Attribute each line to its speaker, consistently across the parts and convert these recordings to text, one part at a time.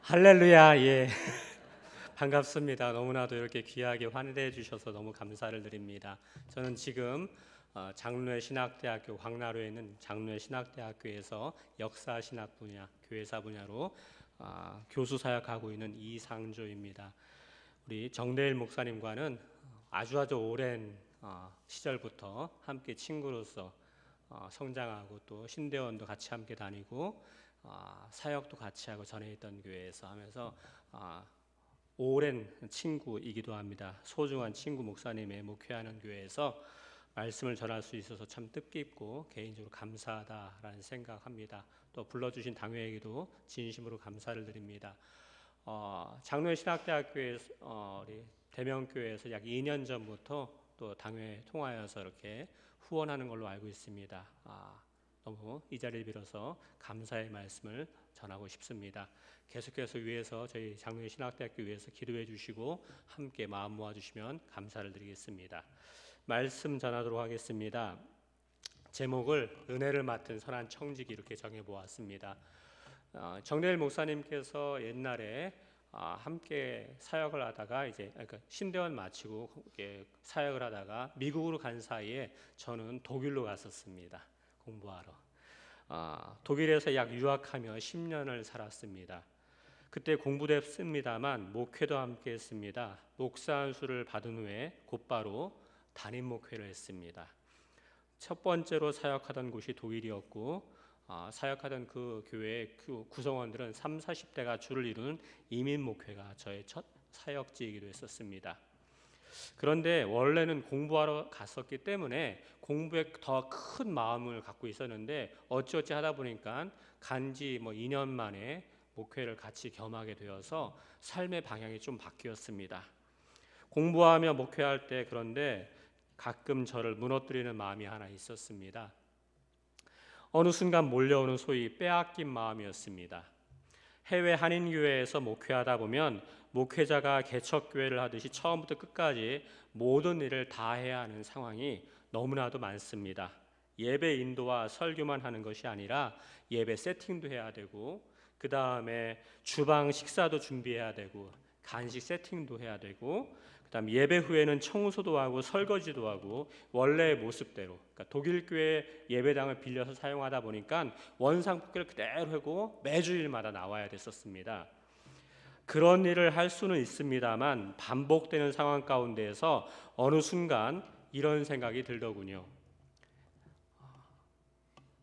Speaker 1: 할렐루야, 예. 반갑습니다. 너무나도 이렇게 귀하게 환대해 주셔서 너무 감사를 드립니다. 저는 지금 장로회 신학대학교 광나루에 있는 장로회 신학대학교에서 역사 신학 분야, 교회사 분야로 교수 사역하고 있는 이상조입니다. 우리 정대일 목사님과는 아주 오랜 시절부터 함께 친구로서 성장하고 또 신대원도 같이 함께 다니고 사역도 같이 하고 전에 있던 교회에서 하면서 오랜 친구이기도 합니다. 소중한 친구 목사님의 목회하는 교회에서 말씀을 전할 수 있어서 참 뜻깊고 개인적으로 감사하다라는 생각합니다. 또 불러주신 당회에게도 진심으로 감사를 드립니다. 장로회 신학대학교에 우리 대명교회에서 약 2년 전부터 또 당회 통하여서 이렇게 후원하는 걸로 알고 있습니다. 너무 이 자리를 빌어서 감사의 말씀을 전하고 싶습니다. 계속해서 위에서 저희 장로회 신학대학교 위에서 기도해 주시고 함께 마음 모아 주시면 감사를 드리겠습니다. 말씀 전하도록 하겠습니다. 제목을 은혜를 맡은 선한 청지기 이렇게 정해 보았습니다. 정대일 목사님께서 옛날에 함께 사역을 하다가 그러니까 신대원 마치고 사역을 하다가 미국으로 간 사이에 저는 독일로 갔었습니다. 공부하러. 독일에서 약 유학하며 10년을 살았습니다. 그때 공부도 했습니다만 목회도 함께 했습니다. 목사 안수를 받은 후에 곧바로 담임 목회를 했습니다. 첫 번째로 사역하던 곳이 독일이었고 사역하던 그 교회의 구성원들은 30, 40대가 줄을 이루는 이민 목회가 저의 첫 사역지이기도 했었습니다. 그런데 원래는 공부하러 갔었기 때문에 공부에 더 큰 마음을 갖고 있었는데 어찌어찌 하다 보니까 간지 2년 만에 목회를 같이 겸하게 되어서 삶의 방향이 좀 바뀌었습니다. 공부하며 목회할 때 그런데 가끔 저를 무너뜨리는 마음이 하나 있었습니다. 어느 순간 몰려오는 소위 빼앗긴 마음이었습니다. 해외 한인교회에서 목회하다 보면 목회자가 개척교회를 하듯이 처음부터 끝까지 모든 일을 다 해야 하는 상황이 너무나도 많습니다. 예배 인도와 설교만 하는 것이 아니라 예배 세팅도 해야 되고 그 다음에 주방 식사도 준비해야 되고 간식 세팅도 해야 되고 그 다음 예배 후에는 청소도 하고 설거지도 하고 원래의 모습대로 그러니까 독일 교회 예배당을 빌려서 사용하다 보니까 원상복귀를 그대로 하고 매주 일마다 나와야 됐었습니다. 그런 일을 할 수는 있습니다만 반복되는 상황 가운데에서 어느 순간 이런 생각이 들더군요.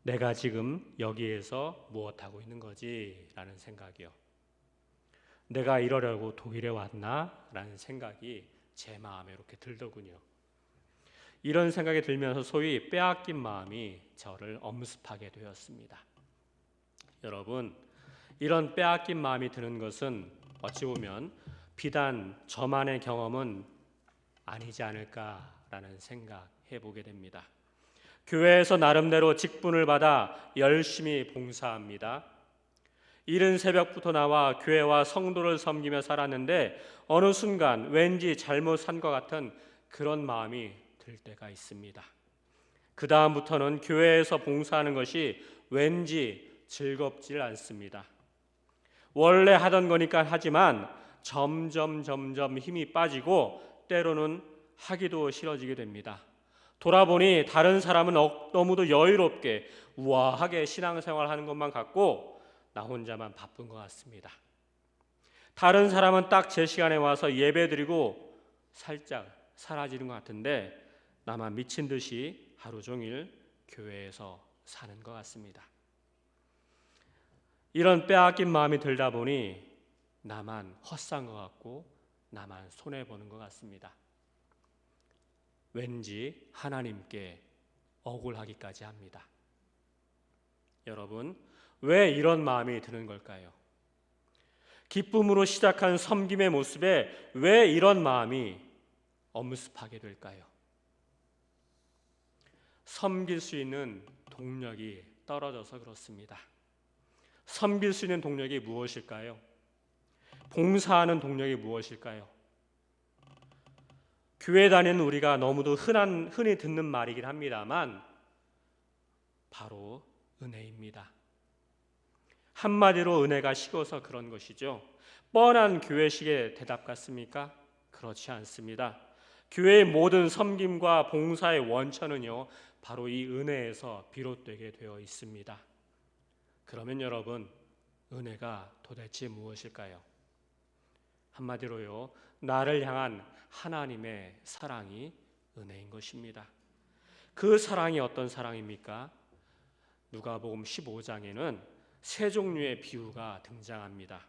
Speaker 1: 내가 지금 여기에서 무엇하고 있는 거지? 라는 생각이요. 내가 이러려고 독일에 왔나? 라는 생각이 제 마음에 이렇게 들더군요. 이런 생각이 들면서 소위 빼앗긴 마음이 저를 엄습하게 되었습니다. 여러분, 이런 빼앗긴 마음이 드는 것은 어찌 보면 비단 저만의 경험은 아니지 않을까라는 생각해 보게 됩니다. 교회에서 나름대로 직분을 받아 열심히 봉사합니다. 이른 새벽부터 나와 교회와 성도를 섬기며 살았는데 어느 순간 왠지 잘못 산 것 같은 그런 마음이 들 때가 있습니다. 그 다음부터는 교회에서 봉사하는 것이 왠지 즐겁질 않습니다. 원래 하던 거니까 하지만 점점 힘이 빠지고 때로는 하기도 싫어지게 됩니다. 돌아보니 다른 사람은 너무도 여유롭게 우아하게 신앙생활하는 것만 같고 나 혼자만 바쁜 것 같습니다. 다른 사람은 딱 제 시간에 와서 예배드리고 살짝 사라지는 것 같은데 나만 미친 듯이 하루 종일 교회에서 사는 것 같습니다. 이런 빼앗긴 마음이 들다 보니 나만 헛산 것 같고 나만 손해보는 것 같습니다. 왠지 하나님께 억울하기까지 합니다. 여러분, 왜 이런 마음이 드는 걸까요? 기쁨으로 시작한 섬김의 모습에 왜 이런 마음이 엄습하게 될까요? 섬길 수 있는 동력이 떨어져서 그렇습니다. 섬길 수 있는 동력이 무엇일까요? 봉사하는 동력이 무엇일까요? 교회 다니는 우리가 너무도 흔히 듣는 말이긴 합니다만 바로 은혜입니다. 한마디로 은혜가 식어서 그런 것이죠. 뻔한 교회식의 대답 같습니까? 그렇지 않습니다. 교회의 모든 섬김과 봉사의 원천은요, 바로 이 은혜에서 비롯되게 되어 있습니다. 그러면 여러분, 은혜가 도대체 무엇일까요? 한마디로요, 나를 향한 하나님의 사랑이 은혜인 것입니다. 그 사랑이 어떤 사랑입니까? 누가복음 15장에는 세 종류의 비유가 등장합니다.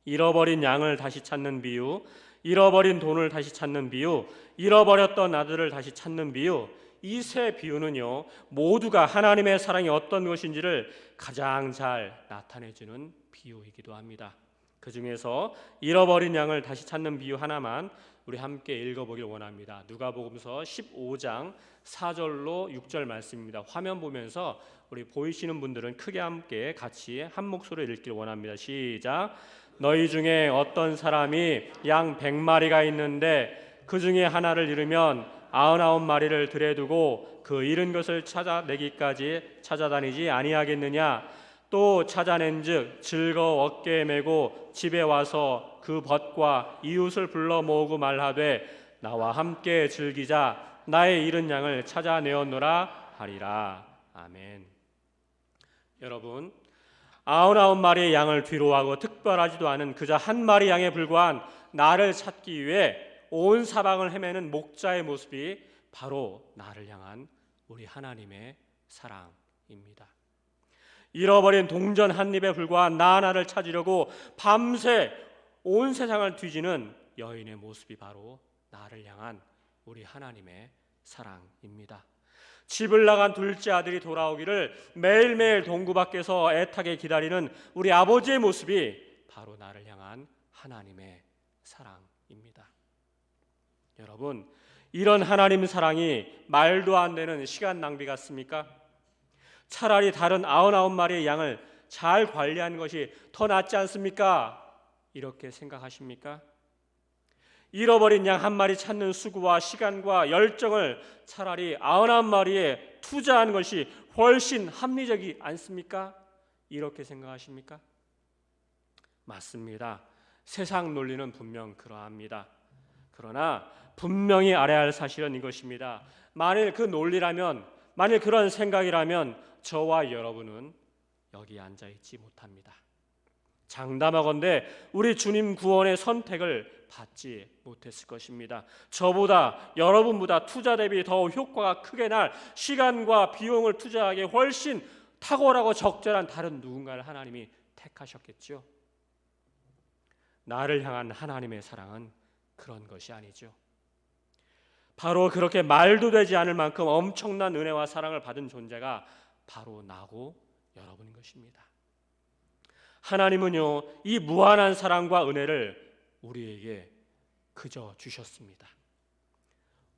Speaker 1: 잃어버린 양을 다시 찾는 비유, 잃어버린 돈을 다시 찾는 비유, 잃어버렸던 아들을 다시 찾는 비유. 이 세 비유는요, 모두가 하나님의 사랑이 어떤 것인지를 가장 잘 나타내주는 비유이기도 합니다. 그 중에서 잃어버린 양을 다시 찾는 비유 하나만 우리 함께 읽어보길 원합니다. 누가복음서 15장 4절로 6절 말씀입니다. 화면 보면서 우리 보이시는 분들은 크게 함께 같이 한 목소리로 읽길 원합니다. 시작. 너희 중에 어떤 사람이 양 100마리가 있는데 그 중에 하나를 잃으면 99마리를 들에 두고 그 잃은 것을 찾아내기까지 찾아다니지 아니하겠느냐? 또 찾아낸즉 즐거워 어깨에 메고 집에 와서 그 벗과 이웃을 불러 모으고 말하되 나와 함께 즐기자. 나의 잃은 양을 찾아내었노라 하리라. 아멘. 여러분, 99마리의 양을 뒤로하고 특별하지도 않은 그저 한 마리 양에 불과한 나를 찾기 위해 온 사방을 헤매는 목자의 모습이 바로 나를 향한 우리 하나님의 사랑입니다. 잃어버린 동전 한 입에 불과한 나 하나를 찾으려고 밤새 온 세상을 뒤지는 여인의 모습이 바로 나를 향한 우리 하나님의 사랑입니다. 집을 나간 둘째 아들이 돌아오기를 매일매일 동구 밖에서 애타게 기다리는 우리 아버지의 모습이 바로 나를 향한 하나님의 사랑입니다. 여러분, 이런 하나님 사랑이 말도 안 되는 시간 낭비 같습니까? 차라리 다른 99마리의 양을 잘 관리하는 것이 더 낫지 않습니까? 이렇게 생각하십니까? 잃어버린 양 한 마리 찾는 수고와 시간과 열정을 차라리 99마리에 투자하는 것이 훨씬 합리적이지 않습니까? 이렇게 생각하십니까? 맞습니다. 세상 논리는 분명 그러합니다. 그러나 분명히 알아야 할 사실은 이것입니다. 만일 그 논리라면, 만일 그런 생각이라면 저와 여러분은 여기 앉아 있지 못합니다. 장담하건대 우리 주님 구원의 선택을 받지 못했을 것입니다. 저보다, 여러분보다 투자 대비 더 효과가 크게 날 시간과 비용을 투자하기에 훨씬 탁월하고 적절한 다른 누군가를 하나님이 택하셨겠죠. 나를 향한 하나님의 사랑은 그런 것이 아니죠. 바로 그렇게 말도 되지 않을 만큼 엄청난 은혜와 사랑을 받은 존재가 바로 나고 여러분인 것입니다. 하나님은요, 이 무한한 사랑과 은혜를 우리에게 그저 주셨습니다.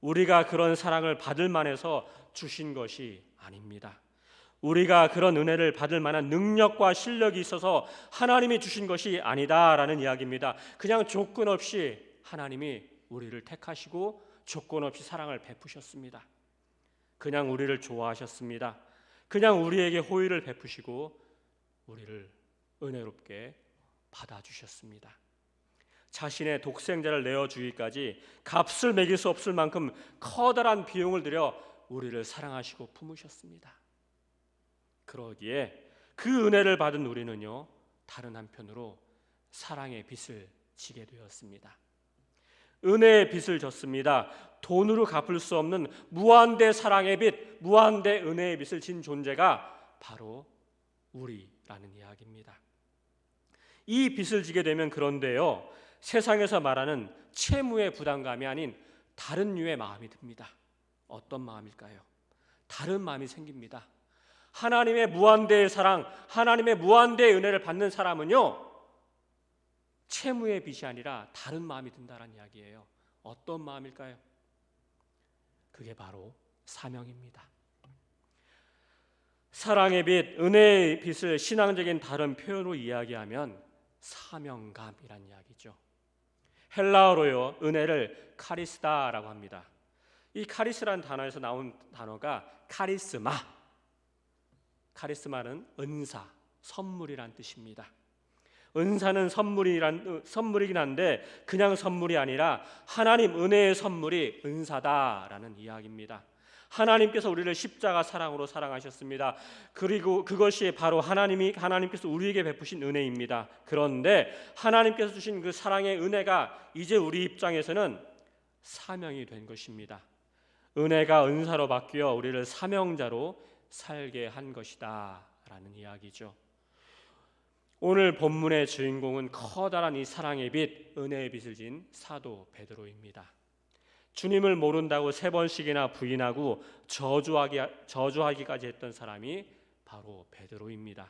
Speaker 1: 우리가 그런 사랑을 받을 만해서 주신 것이 아닙니다. 우리가 그런 은혜를 받을 만한 능력과 실력이 있어서 하나님이 주신 것이 아니다라는 이야기입니다. 그냥 조건 없이 하나님이 우리를 택하시고 조건 없이 사랑을 베푸셨습니다. 그냥 우리를 좋아하셨습니다. 그냥 우리에게 호의를 베푸시고 우리를 은혜롭게 받아주셨습니다. 자신의 독생자를 내어주기까지 값을 매길 수 없을 만큼 커다란 비용을 들여 우리를 사랑하시고 품으셨습니다. 그러기에 그 은혜를 받은 우리는요, 다른 한편으로 사랑의 빚을 지게 되었습니다. 은혜의 빚을 졌습니다. 돈으로 갚을 수 없는 무한대 사랑의 빚, 무한대 은혜의 빚을 진 존재가 바로 우리라는 이야기입니다. 이 빚을 지게 되면 그런데요, 세상에서 말하는 채무의 부담감이 아닌 다른 류의 마음이 듭니다. 어떤 마음일까요? 다른 마음이 생깁니다. 하나님의 무한대의 사랑, 하나님의 무한대의 은혜를 받는 사람은요, 채무의 빚이 아니라 다른 마음이 든다는 이야기예요. 어떤 마음일까요? 그게 바로 사명입니다. 사랑의 빚, 은혜의 빚을 신앙적인 다른 표현으로 이야기하면 사명감이란 이야기죠. 헬라어로요, 은혜를 카리스다라고 합니다. 이 카리스라는 단어에서 나온 단어가 카리스마. 카리스마는 은사, 선물이란 뜻입니다. 은사는 선물이긴 한데 그냥 선물이 아니라 하나님 은혜의 선물이 은사다라는 이야기입니다. 하나님께서 우리를 십자가 사랑으로 사랑하셨습니다. 그리고 그것이 바로 하나님께서 우리에게 베푸신 은혜입니다. 그런데 하나님께서 주신 그 사랑의 은혜가 이제 우리 입장에서는 사명이 된 것입니다. 은혜가 은사로 바뀌어 우리를 사명자로 살게 한 것이다 라는 이야기죠. 오늘 본문의 주인공은 커다란 이 사랑의 빛, 은혜의 빛을 진 사도 베드로입니다. 주님을 모른다고 3번씩이나 부인하고 저주하기까지 했던 사람이 바로 베드로입니다.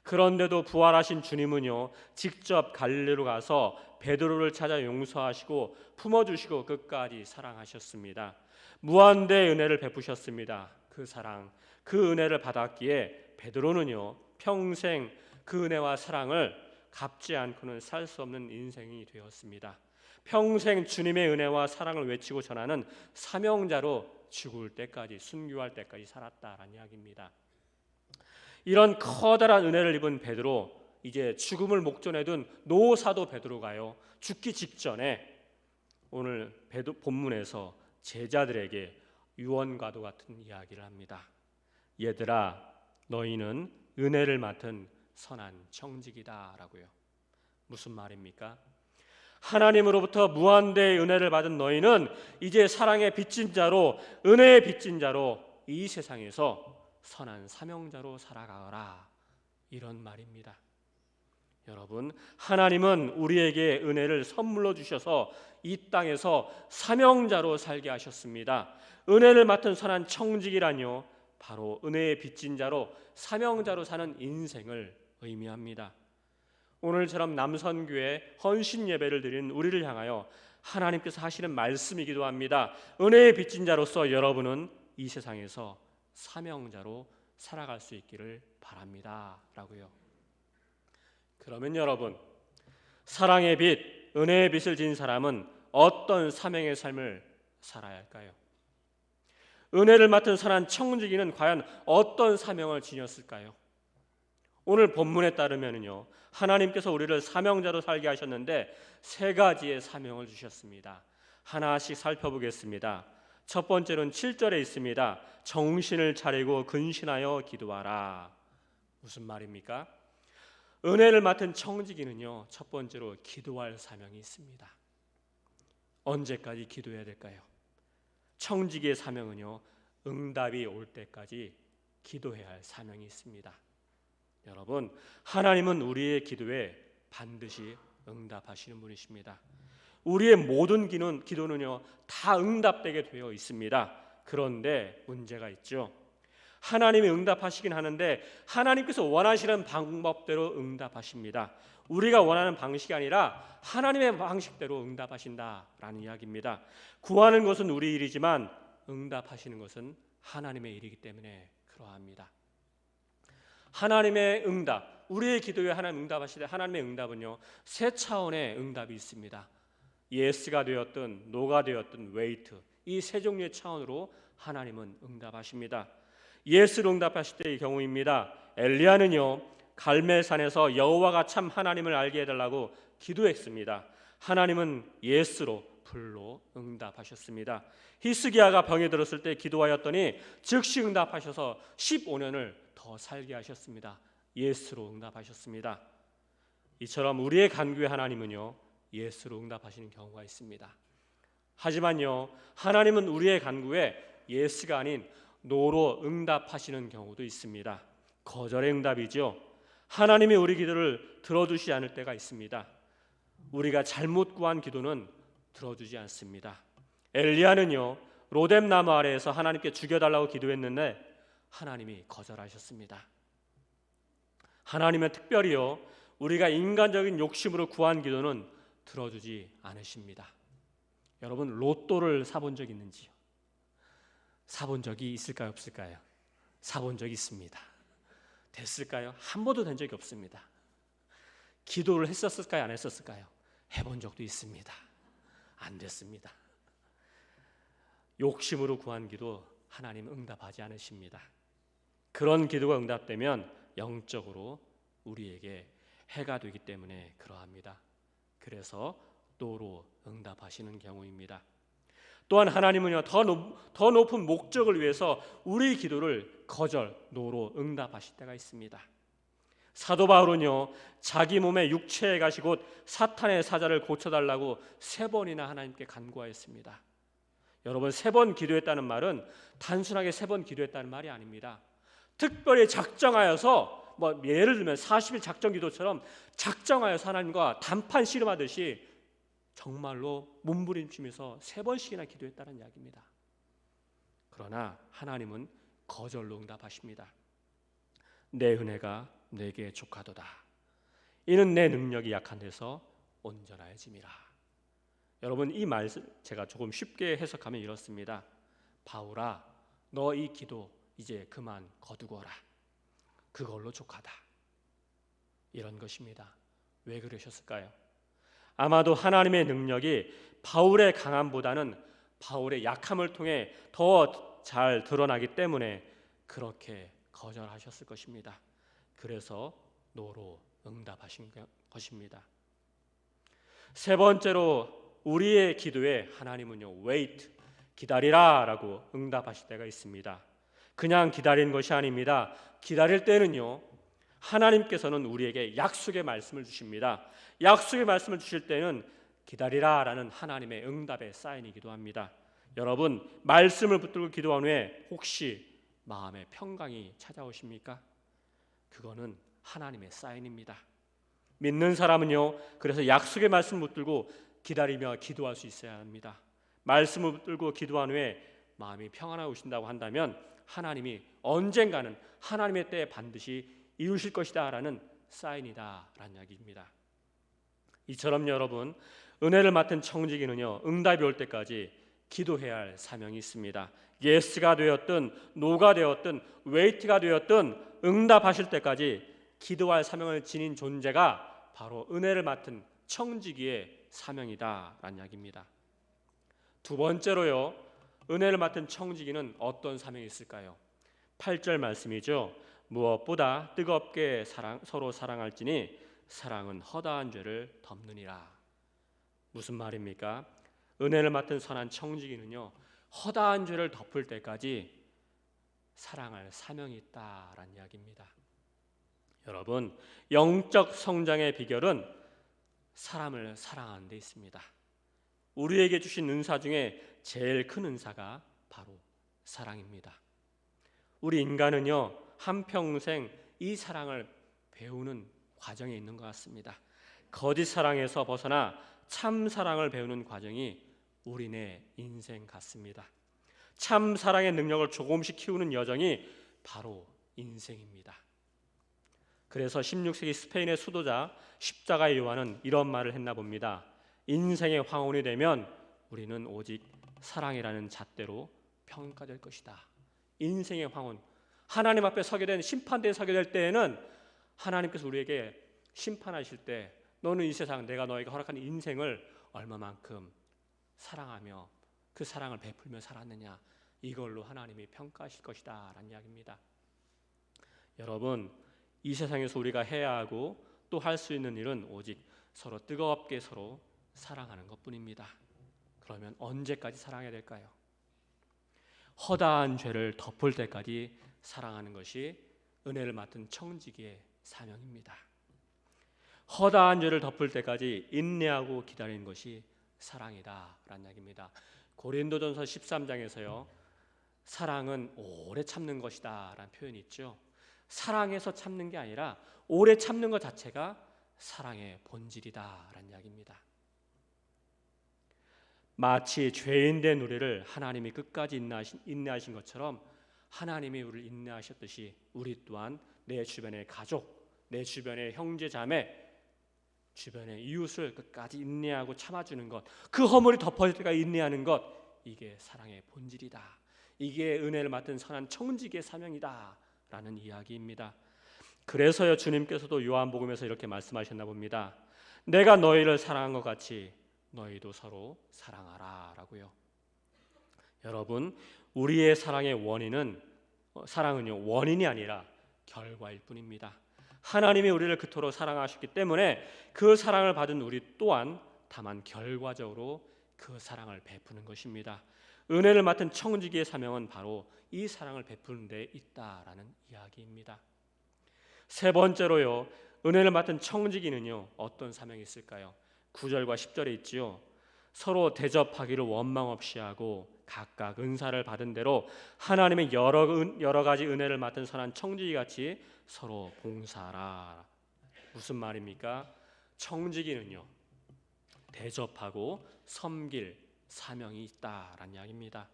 Speaker 1: 그런데도 부활하신 주님은요, 직접 갈릴리로 가서 베드로를 찾아 용서하시고 품어주시고 끝까지 사랑하셨습니다. 무한대의 은혜를 베푸셨습니다. 그 사랑, 그 은혜를 받았기에 베드로는요, 평생 그 은혜와 사랑을 갚지 않고는 살 수 없는 인생이 되었습니다. 평생 주님의 은혜와 사랑을 외치고 전하는 사명자로 죽을 때까지, 순교할 때까지 살았다라는 이야기입니다. 이런 커다란 은혜를 입은 베드로, 이제 죽음을 목전에 둔 노사도 베드로가요, 죽기 직전에 오늘 본문에서 제자들에게 유언과도 같은 이야기를 합니다. 얘들아, 너희는 은혜를 맡은 선한 청직이다 라고요. 무슨 말입니까? 하나님으로부터 무한대의 은혜를 받은 너희는 이제 사랑의 빚진 자로, 은혜의 빚진 자로 이 세상에서 선한 사명자로 살아가라, 이런 말입니다. 여러분, 하나님은 우리에게 은혜를 선물로 주셔서 이 땅에서 사명자로 살게 하셨습니다. 은혜를 맡은 선한 청직이란요, 바로 은혜의 빚진 자로, 사명자로 사는 인생을 의미합니다. 오늘처럼 남선교회 헌신 예배를 드리는 우리를 향하여 하나님께서 하시는 말씀이기도 합니다. 은혜의 빚진 자로서 여러분은 이 세상에서 사명자로 살아갈 수 있기를 바랍니다 라고요. 그러면 여러분, 사랑의 빛, 은혜의 빛을 진 사람은 어떤 사명의 삶을 살아야 할까요? 은혜를 맡은 선한 청지기는 과연 어떤 사명을 지녔을까요? 오늘 본문에 따르면요, 하나님께서 우리를 사명자로 살게 하셨는데 3가지의 사명을 주셨습니다. 하나씩 살펴보겠습니다. 첫 번째는 7절에 있습니다. 정신을 차리고 근신하여 기도하라. 무슨 말입니까? 은혜를 맡은 청지기는요, 첫 번째로 기도할 사명이 있습니다. 언제까지 기도해야 될까요? 청지기의 사명은요, 응답이 올 때까지 기도해야 할 사명이 있습니다. 여러분, 하나님은 우리의 기도에 반드시 응답하시는 분이십니다. 우리의 모든 기도는요, 다 응답되게 되어 있습니다. 그런데 문제가 있죠. 하나님이 응답하시긴 하는데 하나님께서 원하시는 방법대로 응답하십니다. 우리가 원하는 방식이 아니라 하나님의 방식대로 응답하신다라는 이야기입니다. 구하는 것은 우리 일이지만 응답하시는 것은 하나님의 일이기 때문에 그러합니다. 하나님의 응답, 우리의 기도에 하나님 응답하실 때 하나님의 응답은요, 3차원의 응답이 있습니다. 예스가 되었든 노가 되었든 웨이트, 이 3종류의 차원으로 하나님은 응답하십니다. 예스로 응답하실 때의 경우입니다. 엘리야는요, 갈멜산에서 여호와가 참 하나님을 알게 해달라고 기도했습니다. 하나님은 예스로, 불로 응답하셨습니다. 히스기야가 병에 들었을 때 기도하였더니 즉시 응답하셔서 15년을 더 살게 하셨습니다. 예스로 응답하셨습니다. 이처럼 우리의 간구에 하나님은요, 예스로 응답하시는 경우가 있습니다. 하지만요, 하나님은 우리의 간구에 예스가 아닌 노로 응답하시는 경우도 있습니다. 거절의 응답이죠. 하나님이 우리 기도를 들어주지 않을 때가 있습니다. 우리가 잘못 구한 기도는 들어주지 않습니다. 엘리야는요, 로뎀 나무 아래에서 하나님께 죽여달라고 기도했는데 하나님이 거절하셨습니다. 하나님은 특별히요, 우리가 인간적인 욕심으로 구한 기도는 들어주지 않으십니다. 여러분, 로또를 사본 적 있는지요? 사본 적이 있을까요, 없을까요? 사본 적이 있습니다. 됐을까요? 한 번도 된 적이 없습니다. 기도를 했었을까요, 안 했었을까요? 해본 적도 있습니다. 안 됐습니다. 욕심으로 구한 기도 하나님 응답하지 않으십니다. 그런 기도가 응답되면 영적으로 우리에게 해가 되기 때문에 그러합니다. 그래서 노로 응답하시는 경우입니다. 또한 하나님은요, 더 높은 목적을 위해서 우리 기도를 거절, 노로 응답하실 때가 있습니다. 사도 바울은요, 자기 몸의 육체에 가시 곧 사탄의 사자를 고쳐달라고 3번이나 하나님께 간구하였습니다. 여러분, 3번 기도했다는 말은 단순하게 3번 기도했다는 말이 아닙니다. 특별히 작정하여서 예를 들면 40일 작정 기도처럼 작정하여서 하나님과 단판 씨름하듯이 정말로 몸부림치면서 3번씩이나 기도했다는 이야기입니다. 그러나 하나님은 거절로 응답하십니다. 내 은혜가 내게 족하도다. 이는 내 능력이 약한 데서 온전하여짐이라. 여러분, 이 말 제가 조금 쉽게 해석하면 이렇습니다. 바울아, 너 이 기도 이제 그만 거두거라. 그걸로 족하다. 이런 것입니다. 왜 그러셨을까요? 아마도 하나님의 능력이 바울의 강함보다는 바울의 약함을 통해 더 잘 드러나기 때문에 그렇게 거절하셨을 것입니다. 그래서 노로 응답하신 것입니다. 3번째로 우리의 기도에 하나님은요, wait, 기다리라 라고 응답하실 때가 있습니다. 그냥 기다리는 것이 아닙니다. 기다릴 때는요, 하나님께서는 우리에게 약속의 말씀을 주십니다. 약속의 말씀을 주실 때는 기다리라 라는 하나님의 응답의 사인이기도 합니다. 여러분, 말씀을 붙들고 기도한 후에 혹시 마음에 평강이 찾아오십니까? 그거는 하나님의 사인입니다. 믿는 사람은요, 그래서 약속의 말씀을 붙들고 기다리며 기도할 수 있어야 합니다. 말씀을 붙들고 기도한 후에 마음이 평안하게 오신다고 한다면 하나님이 언젠가는 하나님의 때에 반드시 이루실 것이다 라는 사인이다 라는 이야기입니다. 이처럼 여러분, 은혜를 맡은 청지기는요, 응답이 올 때까지 기도해야 할 사명이 있습니다. 예스가 되었든 노가 되었든 웨이트가 되었든 응답하실 때까지 기도할 사명을 지닌 존재가 바로 은혜를 맡은 청지기의 사명이다 라는 이야기입니다. 2번째로요, 은혜를 맡은 청지기는 어떤 사명이 있을까요? 8절 말씀이죠. 무엇보다 뜨겁게 서로 사랑할지니 사랑은 허다한 죄를 덮느니라. 무슨 말입니까? 은혜를 맡은 선한 청지기는요, 허다한 죄를 덮을 때까지 사랑할 사명이 있다라는 이야기입니다. 여러분, 영적 성장의 비결은 사람을 사랑하는 데 있습니다. 우리에게 주신 은사 중에 제일 큰 은사가 바로 사랑입니다. 우리 인간은요, 한평생 이 사랑을 배우는 과정에 있는 것 같습니다. 거짓 사랑에서 벗어나 참 사랑을 배우는 과정이 우리네 인생 같습니다. 참 사랑의 능력을 조금씩 키우는 여정이 바로 인생입니다. 그래서 16세기 스페인의 수도자 십자가의 요한은 이런 말을 했나 봅니다. 인생의 황혼이 되면 우리는 오직 사랑이라는 잣대로 평가될 것이다. 인생의 황혼, 하나님 앞에 서게 된 심판대에 서게 될 때에는 하나님께서 우리에게 심판하실 때 너는 이 세상 내가 너에게 허락한 인생을 얼마만큼 사랑하며 그 사랑을 베풀며 살았느냐, 이걸로 하나님이 평가하실 것이다 라는 이야기입니다. 여러분, 이 세상에서 우리가 해야 하고 또 할 수 있는 일은 오직 서로 뜨겁게 서로 사랑하는 것뿐입니다. 그러면 언제까지 사랑해야 될까요? 허다한 죄를 덮을 때까지 사랑하는 것이 은혜를 맡은 청지기의 사명입니다. 허다한 죄를 덮을 때까지 인내하고 기다리는 것이 사랑이다 라는 이야기입니다. 고린도전서 13장에서요, 사랑은 오래 참는 것이다 라는 표현이 있죠. 사랑해서 참는 게 아니라 오래 참는 것 자체가 사랑의 본질이다 라는 이야기입니다. 마치 죄인 된 우리를 하나님이 끝까지 인내하신 것처럼 하나님이 우리를 인내하셨듯이 우리 또한 내 주변의 가족, 내 주변의 형제 자매, 주변의 이웃을 끝까지 인내하고 참아주는 것, 그 허물이 덮어질 때까지 인내하는 것, 이게 사랑의 본질이다. 이게 은혜를 맡은 선한 청지기의 사명이다 라는 이야기입니다. 그래서요, 주님께서도 요한복음에서 이렇게 말씀하셨나 봅니다. 내가 너희를 사랑한 것 같이 너희도 서로 사랑하라 라고요. 여러분, 우리의 사랑의 사랑은요, 원인이 아니라 결과일 뿐입니다. 하나님이 우리를 그토록 사랑하셨기 때문에 그 사랑을 받은 우리 또한 다만 결과적으로 그 사랑을 베푸는 것입니다. 은혜를 맡은 청지기의 사명은 바로 이 사랑을 베푸는 데 있다라는 이야기입니다. 세 번째로요, 은혜를 맡은 청지기는요 어떤 사명이 있을까요? 9절과 10절에 있지요. 서로 대접하기를 원망 없이 하고 각각 은사를 받은 대로 하나님의 여러 가지 은혜를 맡은 선한 청지기 같이 서로 봉사하라. 무슨 말입니까? 청지기는요 대접하고 섬길 사명이 있다라는 이야기입니다.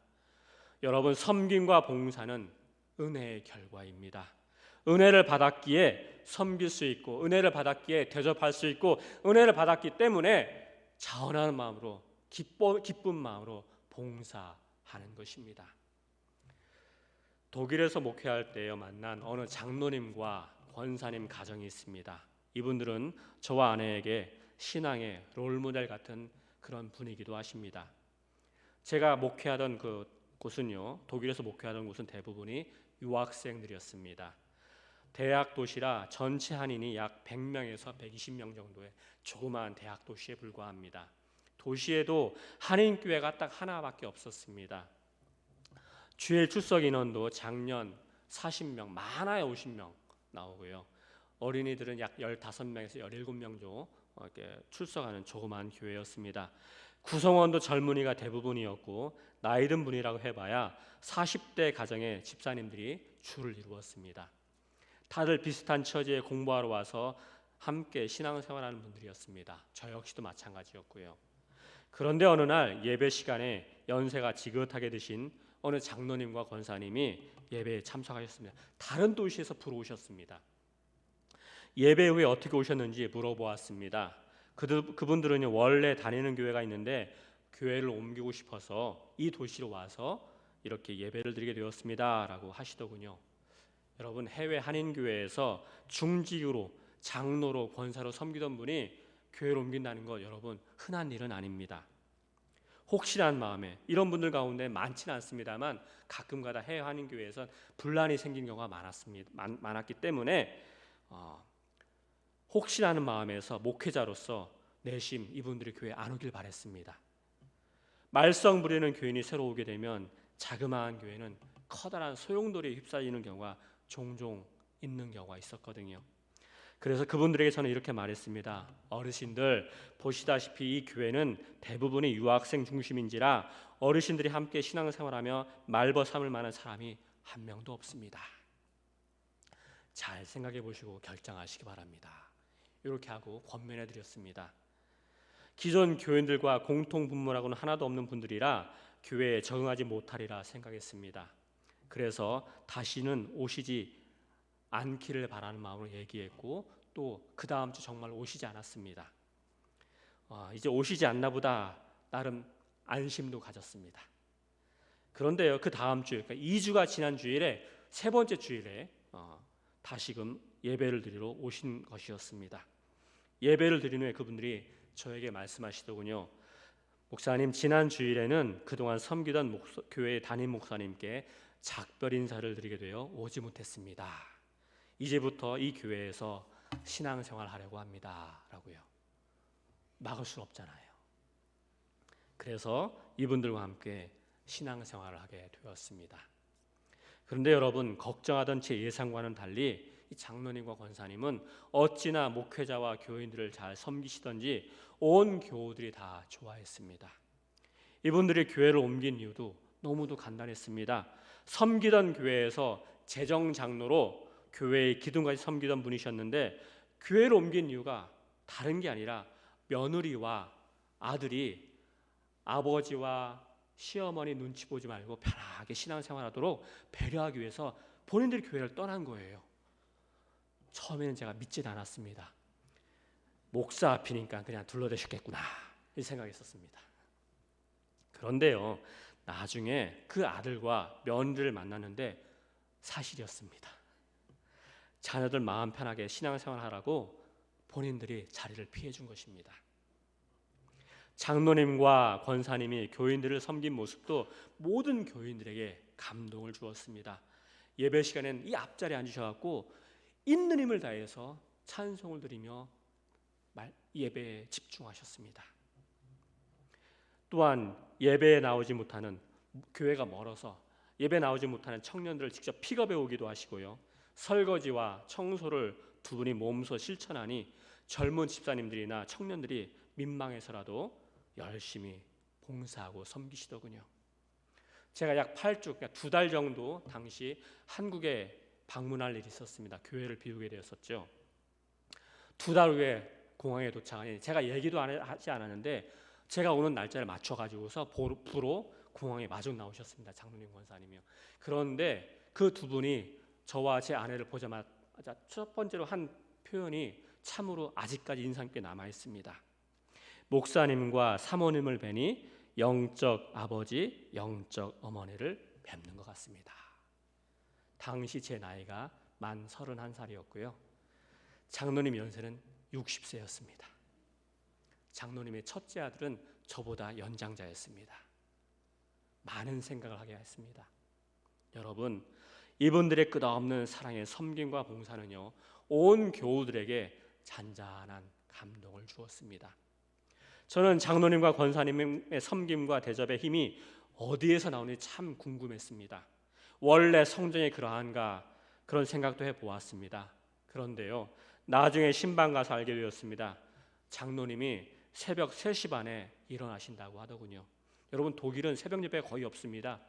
Speaker 1: 여러분, 섬김과 봉사는 은혜의 결과입니다. 은혜를 받았기에 섬길 수 있고, 은혜를 받았기에 대접할 수 있고, 은혜를 받았기 때문에 자원하는 마음으로 기쁜 마음으로 봉사하는 것입니다. 독일에서 목회할 때 만난 어느 장로님과 권사님 가정이 있습니다. 이분들은 저와 아내에게 신앙의 롤모델 같은 그런 분이기도 하십니다. 제가 목회하던 그 곳은요, 독일에서 목회하던 곳은 대부분이 유학생들이었습니다. 대학 도시라 전체 한인이 약 100명에서 120명 정도의 조그마한 대학 도시에 불과합니다. 도시에도 한인 교회가 딱 하나밖에 없었습니다. 주일 출석 인원도 작년 40명, 많아야 50명 나오고요. 어린이들은 약 15명에서 17명 정도 이렇게 출석하는 조그마한 교회였습니다. 구성원도 젊은이가 대부분이었고 나이 든 분이라고 해봐야 40대 가정의 집사님들이 주를 이루었습니다. 다들 비슷한 처지에 공부하러 와서 함께 신앙생활하는 분들이었습니다. 저 역시도 마찬가지였고요. 그런데 어느 날 예배 시간에 연세가 지긋하게 드신 어느 장로님과 권사님이 예배에 참석하셨습니다. 다른 도시에서 불어오셨습니다. 예배 후에 어떻게 오셨는지 물어보았습니다. 그분들은 원래 다니는 교회가 있는데 교회를 옮기고 싶어서 이 도시로 와서 이렇게 예배를 드리게 되었습니다 라고 하시더군요. 여러분, 해외 한인교회에서 중직으로 장로로 권사로 섬기던 분이 교회를 옮긴다는 것 여러분 흔한 일은 아닙니다. 혹시라는 마음에 이런 분들 가운데 많지는 않습니다만 가끔가다 해외 한인교회에서 분란이 생긴 경우가 많았기 때문에 혹시라는 마음에서 목회자로서 내심 이분들이 교회에 안 오길 바랬습니다. 말썽 부리는 교인이 새로 오게 되면 자그마한 교회는 커다란 소용돌이에 휩싸이는 경우가 종종 있는 경우가 있었거든요. 그래서 그분들에게 저는 이렇게 말했습니다. 어르신들, 보시다시피 이 교회는 대부분이 유학생 중심인지라 어르신들이 함께 신앙생활하며 말벗 삼을 만한 사람이 한 명도 없습니다. 잘 생각해 보시고 결정하시기 바랍니다. 이렇게 하고 권면해 드렸습니다. 기존 교인들과 공통 분모라고는 하나도 없는 분들이라 교회에 적응하지 못하리라 생각했습니다. 그래서 다시는 오시지 않기를 바라는 마음으로 얘기했고 또 그 다음 주 정말 오시지 않았습니다. 이제 오시지 않나 보다 나름 안심도 가졌습니다. 그런데요, 그 다음 주, 그러니까 2주가 지난 주일에 세 번째 주일에 다시금 예배를 드리러 오신 것이었습니다. 예배를 드린 후에 그분들이 저에게 말씀하시더군요. 목사님, 지난 주일에는 그동안 섬기던 교회 담임 목사님께 작별 인사를 드리게 되어 오지 못했습니다. 이제부터 이 교회에서 신앙생활 하려고 합니다 라고요. 막을 수 없잖아요. 그래서 이분들과 함께 신앙생활을 하게 되었습니다. 그런데 여러분, 걱정하던 제 예상과는 달리 이 장로님과 권사님은 어찌나 목회자와 교인들을 잘 섬기시던지 온 교우들이 다 좋아했습니다. 이분들이 교회를 옮긴 이유도 너무도 간단했습니다. 섬기던 교회에서 재정장로로 교회의 기둥까지 섬기던 분이셨는데 교회를 옮긴 이유가 다른 게 아니라 며느리와 아들이 아버지와 시어머니 눈치 보지 말고 편하게 신앙생활하도록 배려하기 위해서 본인들이 교회를 떠난 거예요. 처음에는 제가 믿진 않았습니다. 목사 앞이니까 그냥 둘러대셨겠구나 이 생각했었습니다. 그런데요, 나중에 그 아들과 며느리를 만났는데 사실이었습니다. 자녀들 마음 편하게 신앙생활하라고 본인들이 자리를 피해준 것입니다. 장로님과 권사님이 교인들을 섬긴 모습도 모든 교인들에게 감동을 주었습니다. 예배 시간에는 이 앞자리에 앉으셔갖고 있는 힘을 다해서 찬송을 드리며 예배에 집중하셨습니다. 또한 예배에 나오지 못하는, 교회가 멀어서 예배 나오지 못하는 청년들을 직접 픽업해 오기도 하시고요, 설거지와 청소를 두 분이 몸소 실천하니 젊은 집사님들이나 청년들이 민망해서라도 열심히 봉사하고 섬기시더군요. 제가 약 8주, 그러니까 2달 정도 당시 한국에 방문할 일이 있었습니다. 교회를 비우게 되었었죠. 2달 후에 공항에 도착하니 제가 얘기도 하지 않았는데 제가 오는 날짜를 맞춰가지고서 부로 공항에 마중 나오셨습니다. 장로님, 권사님이요. 그런데 그 두 분이 저와 제 아내를 보자마자 첫 번째로 한 표현이 참으로 아직까지 인상 깊게 남아 있습니다. 목사님과 사모님을 뵈니 영적 아버지, 영적 어머니를 뵙는 것 같습니다. 당시 제 나이가 만 31살이었고요. 장로님 연세는 60세였습니다. 장로님의 첫째 아들은 저보다 연장자였습니다. 많은 생각을 하게 했습니다. 여러분, 이분들의 끝없는 사랑의 섬김과 봉사는요, 온 교우들에게 잔잔한 감동을 주었습니다. 저는 장로님과 권사님의 섬김과 대접의 힘이 어디에서 나오는지 참 궁금했습니다. 원래 성정이 그러한가, 그런 생각도 해보았습니다. 그런데요, 나중에 신방 가서 알게 되었습니다. 장로님이 새벽 3시 반에 일어나신다고 하더군요. 여러분, 독일은 새벽 예배가 거의 없습니다.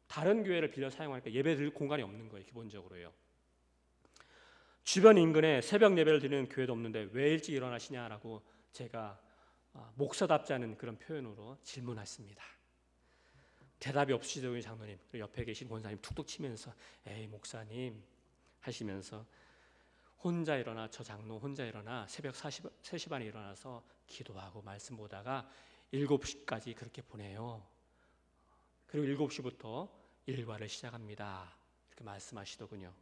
Speaker 1: 다른 교회를 빌려 사용하니까 예배 드릴 공간이 없는 거예요. 기본적으로요. 주변 인근에 새벽 예배를 드리는 교회도 없는데 왜 일찍 일어나시냐라고 제가 목사답지 않은 그런 표현으로 질문했습니다. 대답이 없으시더군요. 장로님. 옆에 계신 권사님 툭툭 치면서 에이 목사님 하시면서 혼자 일어나, 저 장로 혼자 일어나 새벽 3시 반에 일어나서 기도하고 말씀 보다가 7시까지 그렇게 보내요. 그리고 7시부터 일과를 시작합니다. 이렇게 말씀하시더군요.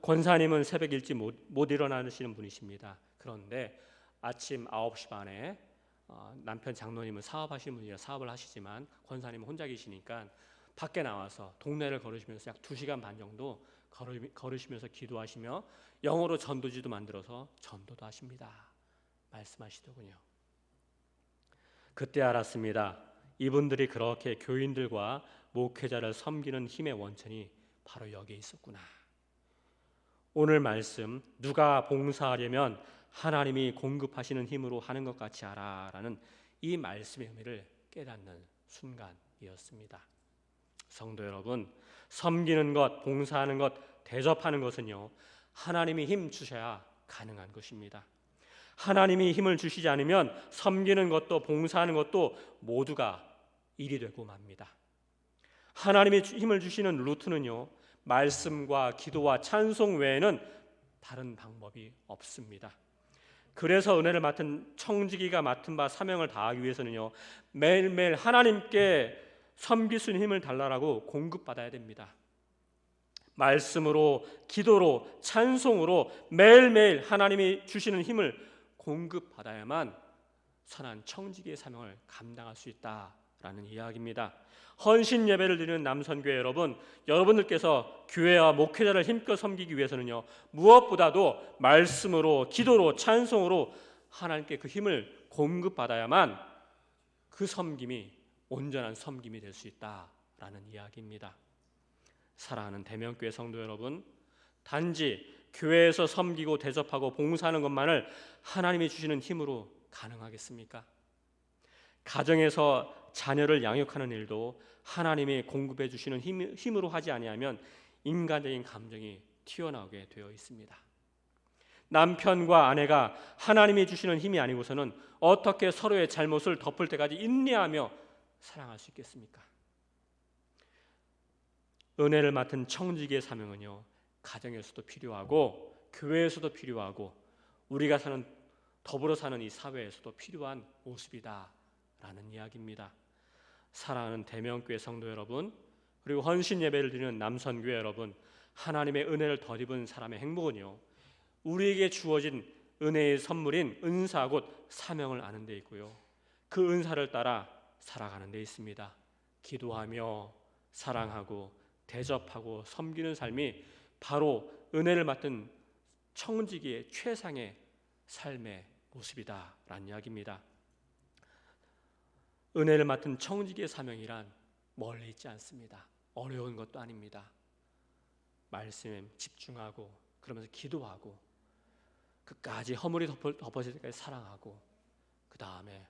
Speaker 1: 권사님은 새벽 일찍 못 일어나시는 분이십니다. 그런데 아침 9시 반에 남편 장로님은 사업하시는 분이라 사업을 하시지만 권사님은 혼자 계시니까 밖에 나와서 동네를 걸으시면서 약 2시간 반 정도 걸으시면서 기도하시며 영어로 전도지도 만들어서 전도도 하십니다. 말씀하시더군요. 그때 알았습니다. 이분들이 그렇게 교인들과 목회자를 섬기는 힘의 원천이 바로 여기에 있었구나. 오늘 말씀, 누가 봉사하려면 하나님이 공급하시는 힘으로 하는 것 같이 하라라는 이 말씀의 의미를 깨닫는 순간이었습니다. 성도 여러분, 섬기는 것, 봉사하는 것, 대접하는 것은요, 하나님이 힘 주셔야 가능한 것입니다. 하나님이 힘을 주시지 않으면 섬기는 것도 봉사하는 것도 모두가 일이 되고 맙니다. 하나님이 힘을 주시는 루트는요, 말씀과 기도와 찬송 외에는 다른 방법이 없습니다. 그래서 은혜를 맡은 청지기가 맡은 바 사명을 다하기 위해서는요, 매일매일 하나님께 섬길 수 있는 힘을 달라라고 공급받아야 됩니다. 말씀으로, 기도로, 찬송으로 매일매일 하나님이 주시는 힘을 공급받아야만 선한 청지기의 사명을 감당할 수 있다라는 이야기입니다. 헌신 예배를 드리는 남선교회 여러분, 여러분들께서 교회와 목회자를 힘껏 섬기기 위해서는요, 무엇보다도 말씀으로, 기도로, 찬송으로 하나님께 그 힘을 공급받아야만 그 섬김이 온전한 섬김이 될 수 있다라는 이야기입니다. 사랑하는 대명교회 성도 여러분, 단지 교회에서 섬기고 대접하고 봉사하는 것만을 하나님이 주시는 힘으로 가능하겠습니까? 가정에서 자녀를 양육하는 일도 하나님이 공급해 주시는 힘으로 하지 아니하면 인간적인 감정이 튀어나오게 되어 있습니다. 남편과 아내가 하나님이 주시는 힘이 아니고서는 어떻게 서로의 잘못을 덮을 때까지 인내하며 사랑할 수 있겠습니까? 은혜를 맡은 청지기의 사명은요, 가정에서도 필요하고 교회에서도 필요하고 우리가 더불어 사는 이 사회에서도 필요한 모습이다라는 이야기입니다. 사랑하는 대명교회 성도 여러분, 그리고 헌신 예배를 드리는 남선교회 여러분, 하나님의 은혜를 덧입은 사람의 행복은요, 우리에게 주어진 은혜의 선물인 은사 곧 사명을 아는 데 있고요, 그 은사를 따라 살아가는 데 있습니다. 기도하며 사랑하고 대접하고 섬기는 삶이 바로 은혜를 맡은 청지기의 최상의 삶의 모습이다라는 이야기입니다. 은혜를 맡은 청지기의 사명이란 멀리 있지 않습니다. 어려운 것도 아닙니다. 말씀에 집중하고 그러면서 기도하고 끝까지 허물이 덮어질 때까지 사랑하고 그 다음에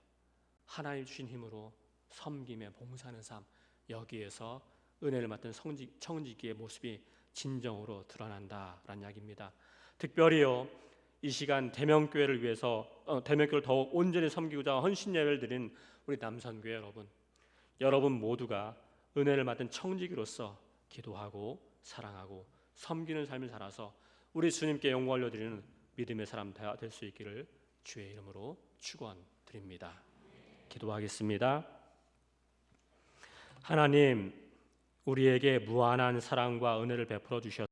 Speaker 1: 하나님 주신 힘으로 섬김에 봉사하는 삶, 여기에서 은혜를 맡은 청지기의 모습이 진정으로 드러난다라는 이야기입니다. 특별히요, 이 시간 대명교회를 위해서 대명교회를 더욱 온전히 섬기고자 헌신 예배를 드린 우리 남선교회 여러분 모두가 은혜를 맡은 청지기로서 기도하고 사랑하고 섬기는 삶을 살아서 우리 주님께 영광 올려드리는 믿음의 사람 될 수 있기를 주의 이름으로 축원드립니다. 기도하겠습니다. 하나님, 우리에게 무한한 사랑과 은혜를 베풀어 주셔서